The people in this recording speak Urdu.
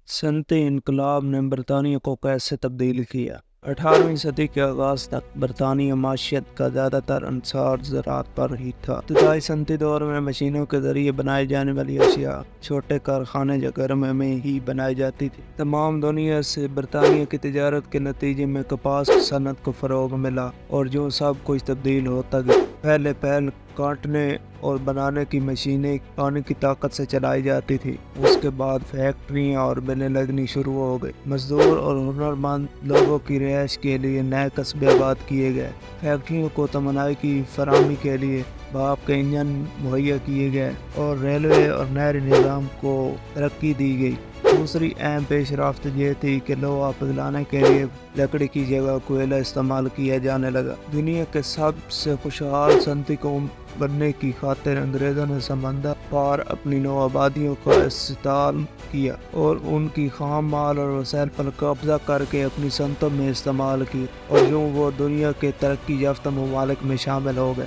صنعتی انقلاب نے برطانیہ کو کیسے تبدیل کیا؟ 18ویں صدی کے آغاز تک برطانیہ معیشت کا زیادہ تر انحصار زراعت پر ہی تھا۔ ابتدائی صنعتی دور میں مشینوں کے ذریعے بنائی جانے والی اشیاء چھوٹے کارخانے یا گھر میں ہی بنائی جاتی تھی۔ تمام دنیا سے برطانیہ کی تجارت کے نتیجے میں کپاس کی صنعت کو فروغ ملا اور جو سب کچھ تبدیل ہوتا گیا۔ پہلے کاٹنے اور بنانے کی مشینیں پانی کی طاقت سے چلائی جاتی تھی۔ اس کے بعد فیکٹریاں اور ملیں لگنی شروع ہو گئی۔ مزدور اور ہنرمند لوگوں کی رہائش کے لیے نئے قصبے آباد کیے گئے۔ فیکٹریوں کو توانائی کی فراہمی کے لیے بھاپ کے انجن مہیا کیے گئے اور ریلوے اور نہری نظام کو ترقی دی گئی۔ دوسری اہم پیش رفت یہ تھی کہ لوہا پگھلانے کے لیے لکڑی کی جگہ کوئلہ استعمال کیا جانے لگا۔ دنیا کے سب سے خوشحال صنعتی قوم بننے کی خاطر انگریزوں نے سمندر پار اپنی نو آبادیوں کا استحصال کیا اور ان کی خام مال اور وسائل پر قبضہ کر کے اپنی صنعتوں میں استعمال کیا اور یوں وہ دنیا کے ترقی یافتہ ممالک میں شامل ہو گئے۔